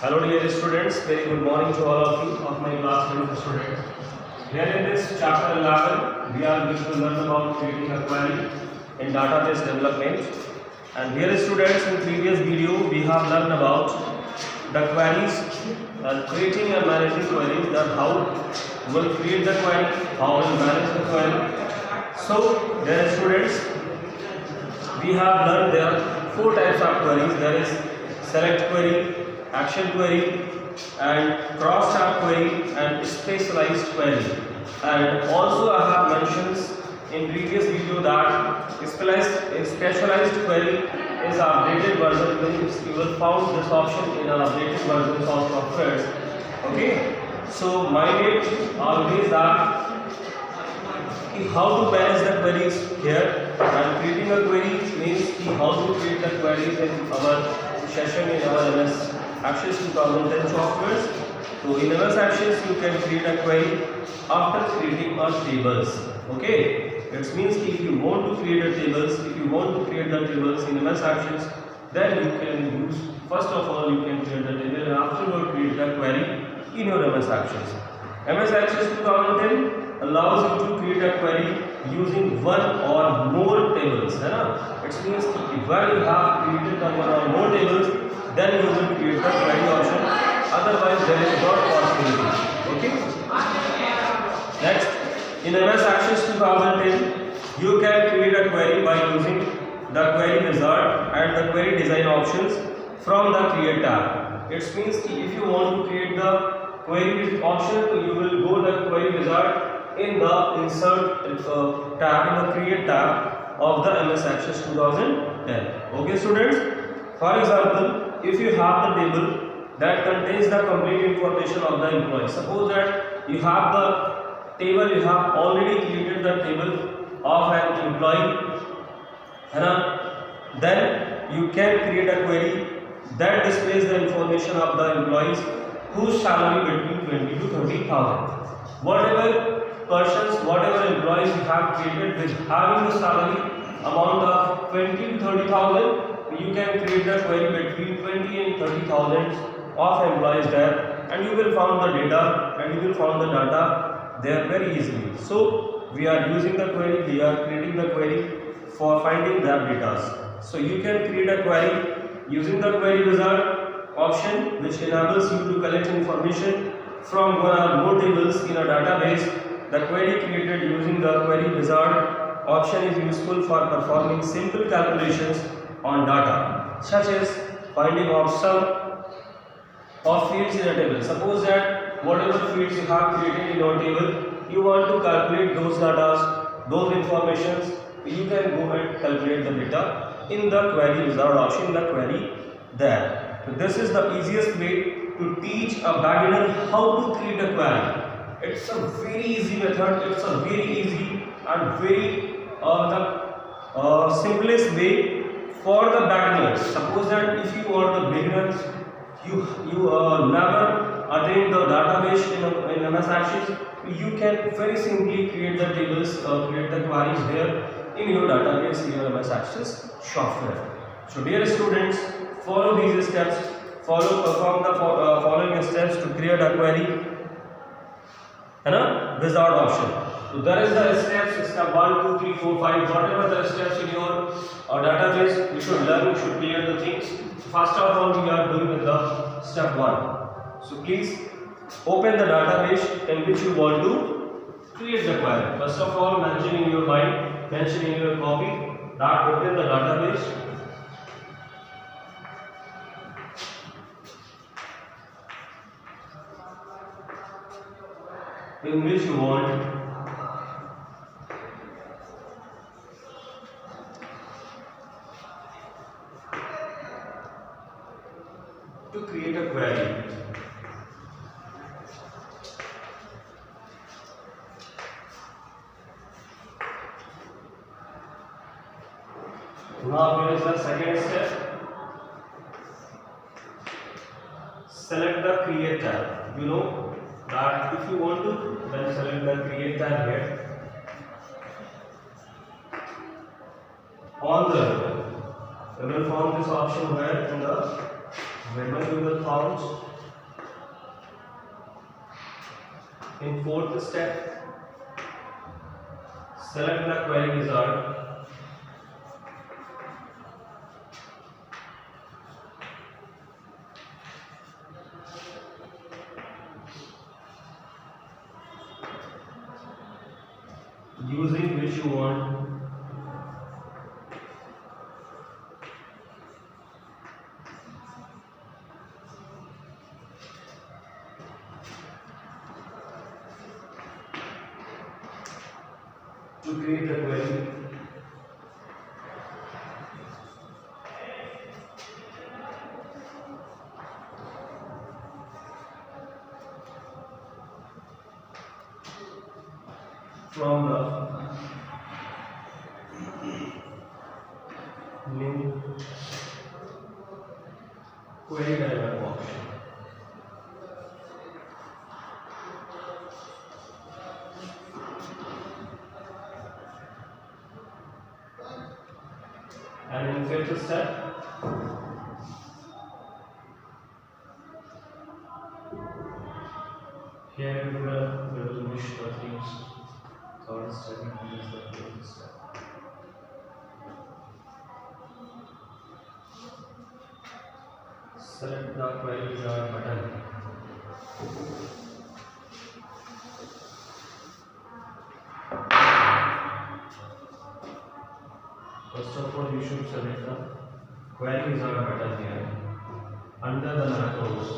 Hello dear students, very good morning to all of you of my class 10th students. Here in this chapter 11, we are going to learn about creating a query in database development. And here students, in previous video we have learned about the queries and creating and managing queries, that how we'll create the query, how we'll manage the query. So dear students, we have learned there are four types of queries. There is select query, action query, and cross tab query, and specialized query. And also I have mentioned in previous video that specialized query is updated version. You will find this option in our updated versions of softwares. Okay, so mind it always that how to manage the queries here, and creating a query means how to create the queries in our session in our MS Access 2010 softwares. So in MS Access you can create a query after creating a tables. Okay, it means if you want to create a tables, if you want to create the tables in MS Access, then you can use, first of all you can create the table and afterward create the query in your MS Access. MS Access 2010 allows you to create a query using one or more tables. It means if when you have created one or more tables, then you will create the query option. Otherwise, there is not possibility. Okay. Next, in MS Access 2010, you can create a query by using the query wizard and the query design options from the create tab. It means if you want to create the query option, you will go the query wizard in the insert tab, in the create tab of the MS Access 2010. Okay students, for example, if you have the table that contains the complete information of the employee, suppose that you have the table, you have already created the table of an employee, then you can create a query that displays the information of the employees whose salary between 20 to 30,000. Whatever persons, whatever employees you have created with having the salary amount of 20 to 30,000, you can create the query between 20 and 30,000 of employees there, and you will find the data and you will find the data there very easily. So we are using the query, we are creating the query for finding that data. So you can create a query using the query wizard option, which enables you to collect information from one or more tables in a database. The query created using the query wizard option is useful for performing simple calculations on data, such as finding of sum of fields in a table. Suppose that whatever fields you have created in your table, you want to calculate those data, those informations, you can go and calculate the data in the query wizard option, the query there. So this is the easiest way to teach a beginner how to create a query. It's a very easy method, it's a very easy and very simplest way for the beginners. Suppose that if you are the beginners, you never attained the database in MS Access, you can very simply create the tables, create the queries there in your database in your MS Access software. So dear students, follow these steps, perform the following steps to create a query wizard option. So there is the steps, step 1, 2, 3, 4, 5, whatever the steps in your database, you should learn, you should clear the things. First of all, we are doing with the step 1. So please open the database in which you want to create the query. First of all, mention in your mind, mention in your copy that open the database. In which you want to create a query. Now here is the second step. Select the create tab. You know that if you want to, then select the create tab here. On the ribbon, you will find this option where in the ribbon you will find In fourth step, select the query wizard. Using which you want to create the query. From the new query dialog option. And in fifth step, here we will wish the things. Third step is the fourth step. Select the query wizard button. First of all, you should select the query wizard button here under the macros.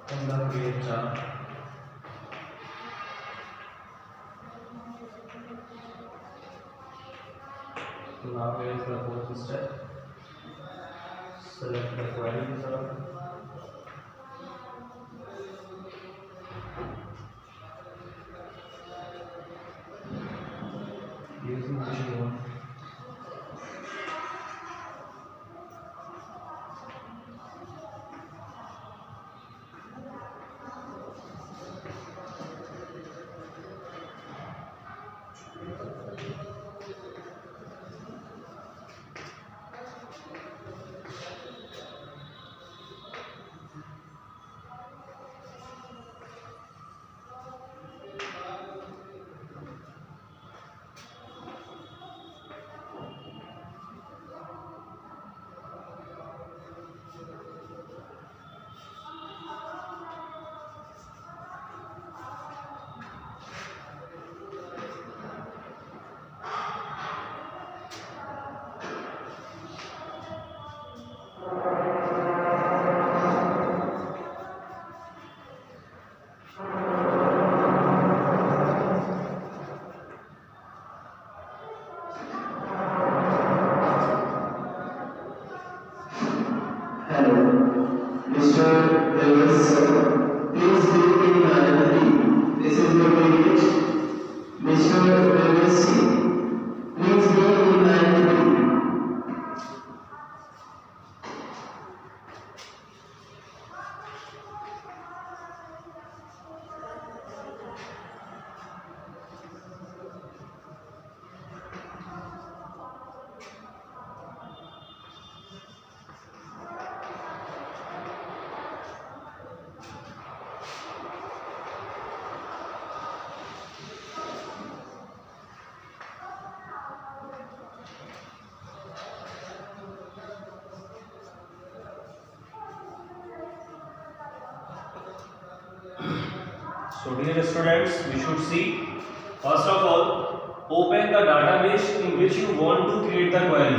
And the create tab. So now here is the fourth step. Select the query wizard. Using which you want. So dear students, we should see, first of all, open the database in which you want to create the query.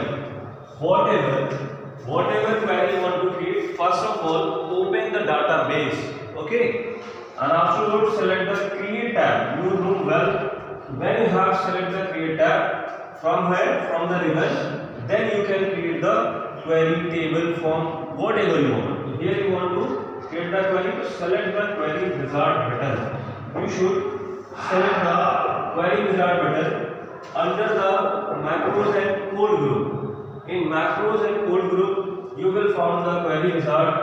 Whatever query you want to create, first of all, open the database. Okay? And afterwards, select the create tab. You know well, when you have select the create tab, from here, from the ribbon, then you can create the query, table, form, whatever you want. Here you want to create the query, select the query wizard button. You should select the query wizard button under the macros and code group. In macros and code group, you will find the query wizard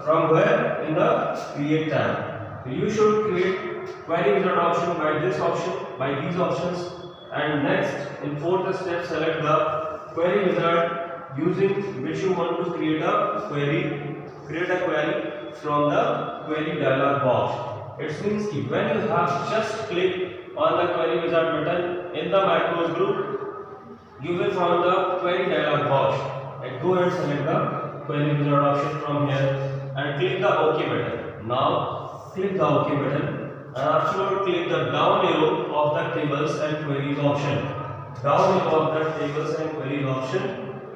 from where in the create tab. You should create query wizard option by this option, by these options, and next in fourth step select the query wizard using which you want to create a query from the query dialog box. It means कि when you have just clicked on the query wizard button in the macros group, you will find the query dialog box and go and select the query wizard option from here and click the OK button. Now click the OK button and afterward click the down arrow of the tables and queries option. Down arrow of the tables and queries option,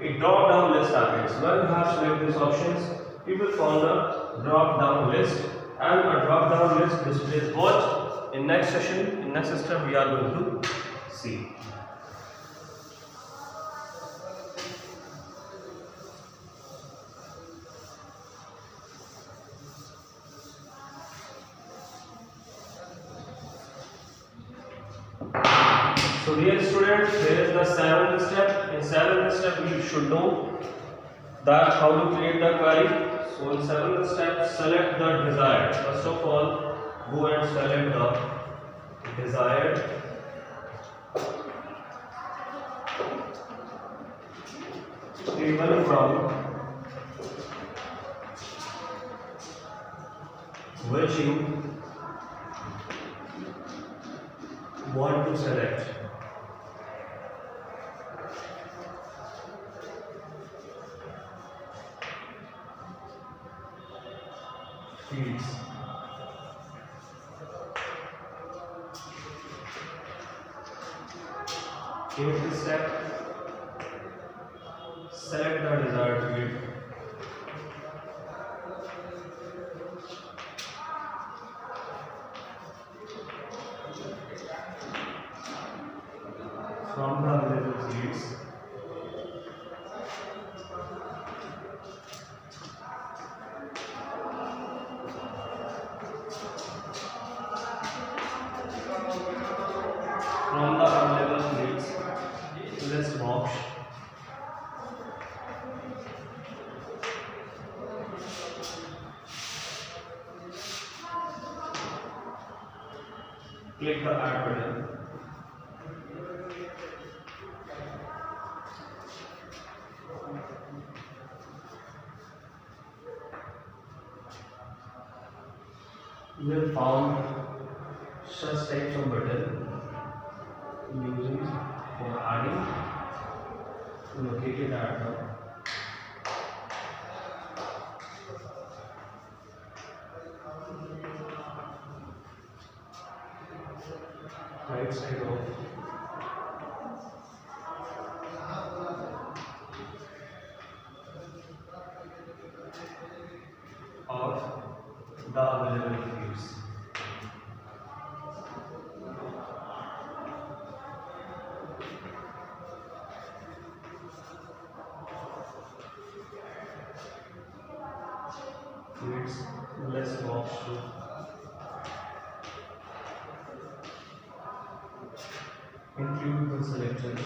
a drop down list appears. When you have selected these options, you will find a drop down list, and a drop down list displays what in next session, in next step we are going to see. So dear students, here is the seventh step. In seventh step we should know that how to create the query. So in seventh step, select the desired. First of all, go and select the desired table from which you want to select. Fields. In this step, select the desired field. From the available fields, list box, click the add button. You will found such types of button using for adding located at the right side of the available fields. Fields list box to include the selected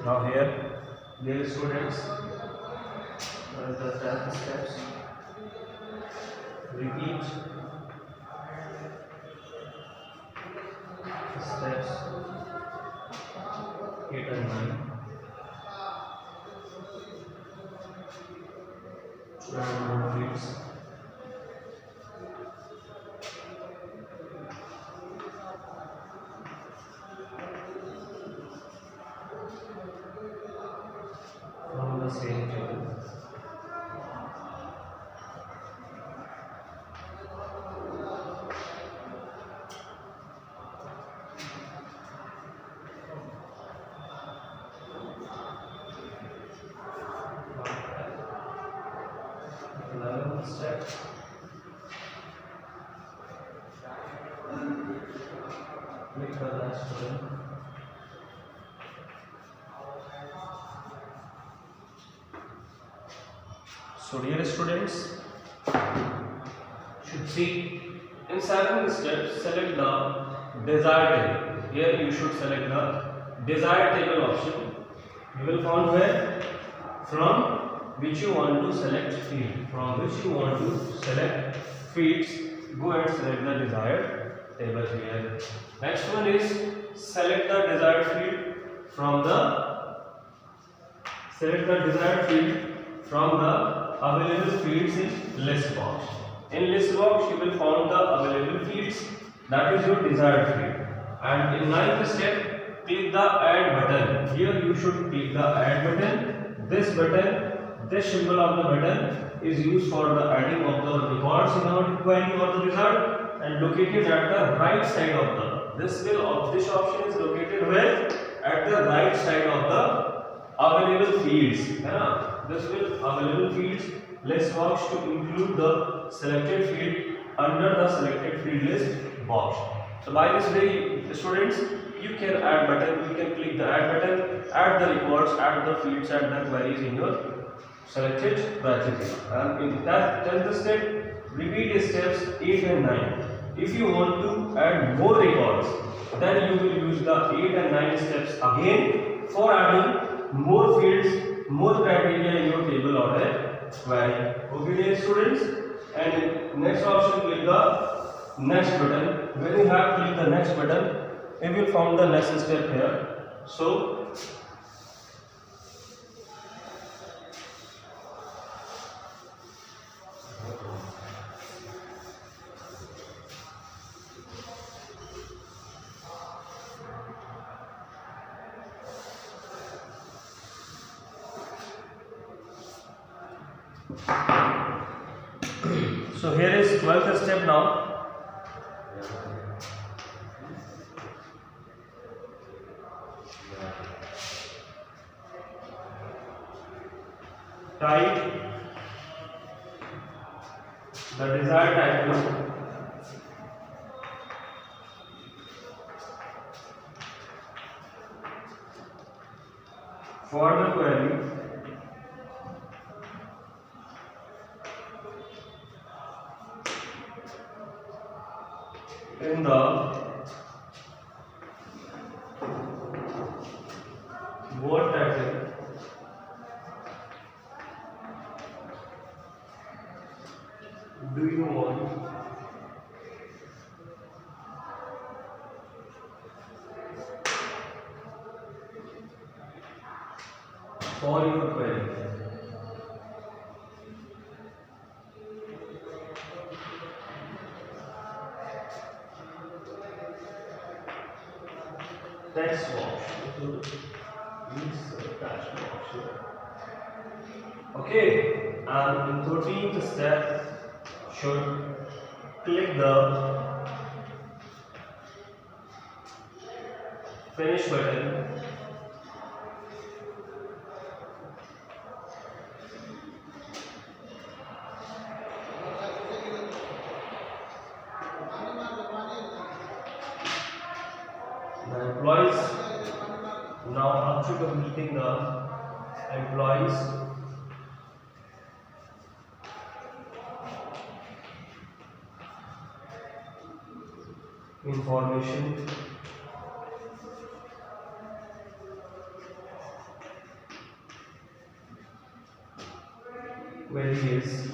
Now here, dear students, the 10 steps. Repeat steps 8 and 9. Random fields. From the same table. step. Click the last button. So dear students, should see in 7 steps select the desired table. Here you should select the desired table option. You will find where from which you want to select field. From which you want to select fields, go and select the desired table here. Next one is select the desired field from the available fields in list box. In list box you will find the available fields, that is your desired field. And in 9th step, click the add button. Here you should click the add button. This symbol of the button is used for the adding of the records in our query or the result, and located at the right side of the this option is located where? At the right side of the available fields. This will available fields list box to include the selected field under the selected field list box. So by this way, students, you can add button, you can click the add button, add the records, add the fields, add the queries in your selected criteria. And in that 10th step, repeat steps 8 and 9. If you want to add more records, then you will use the 8 and 9 steps again for adding more fields, more criteria in your table or a query. Okay, dear students, and next option, click the next button. When you have clicked the next button, you will find the next step here. So here is 12th step now. Type the desired title for the query in the word title do you want for your query. Text box. Okay, and in 13th step, should click the finish button. The employees, now after completing the employees information, query is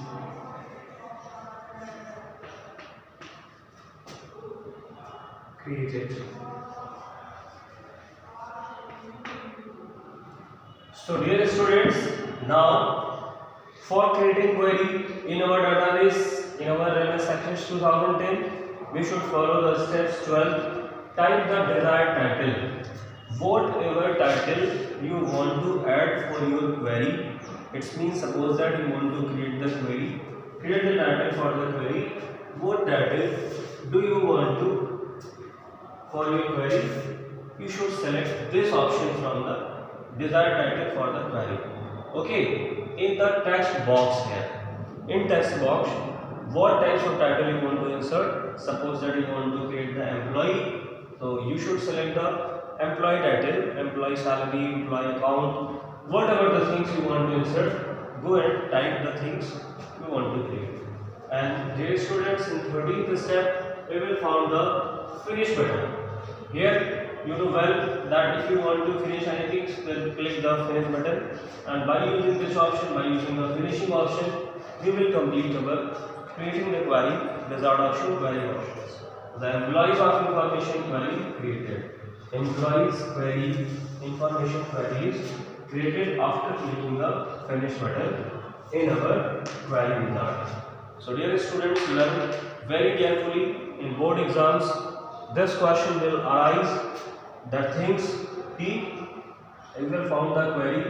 created. So dear students, now for creating query in our database, in our LMS Sections 2010, we should follow the steps 12. Type the desired title. Whatever title you want to add for your query. It means suppose that you want to create the query, create the title for the query. What title do you want to for your query? You should select this option from the desired title for the query. Okay, in the text box here, in text box what types of title you want to insert. Suppose that you want to create the employee, so you should select the employee title, employee salary, employee account, whatever the things you want to insert. Go and type the things you want to create. And dear students, in 13th step we will find the finish button. Here you know well that if you want to finish anything, then click the finish button, and by using this option, by using the finishing option, we will complete our creating the query wizard option query options. The employees of information query created. Employees query information query is created after clicking the finish button in our query wizard. So dear students, learn very carefully. In board exams this question will arise that things you will found the query,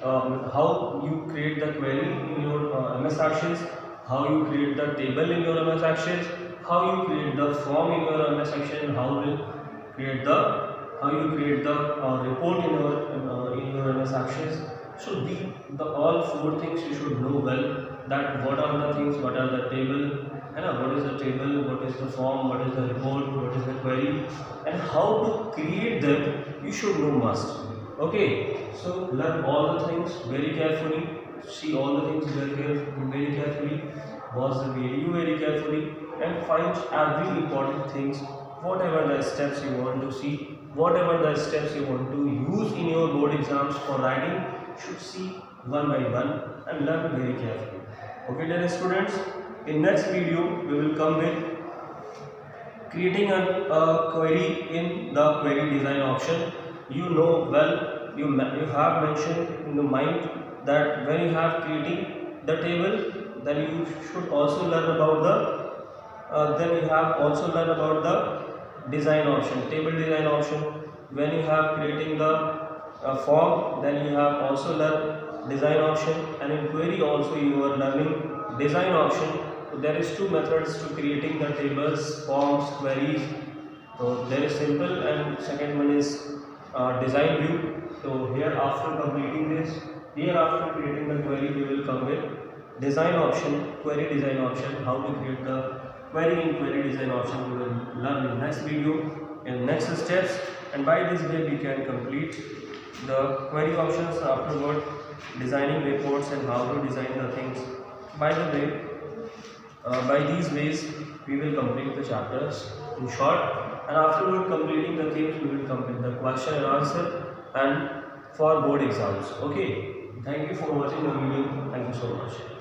how you create the query in your MS Actions, how you create the table in your MS Actions, how you create the form in your MS Action, how you create the report in your MS Actions. So the all four things you should know well, that what are the things, what are the table, what is the table, what is the form, what is the report, what is the query, and how to create them you should know must. Okay, so learn all the things very carefully, see all the things very carefully, watch the video very carefully, and find every important things, whatever the steps you want to see, whatever the steps you want to use in your board exams for writing, should see one by one and learn very carefully. Okay dear students, in next video we will come with creating a query in the query design option. You know well, you have mentioned in the mind that when you have creating the table, then you should also learn about the design option, table design option. When you have creating the form, then you have also learn design option, and in query also you are learning design option. So there is two methods to creating the tables, forms, queries. So there is simple, and second one is design view. So here after completing this, here after creating the query, we will come with design option, query design option, how to create the query in query design option. We will learn in next video, in next steps, and by this way we can complete the query options. Afterward, designing reports and how to design the things. By the way, by these ways we will complete the chapters in short, and afterward completing the things we will complete the question and answer and for board exams. Okay, thank you for watching the video. Thank you so much.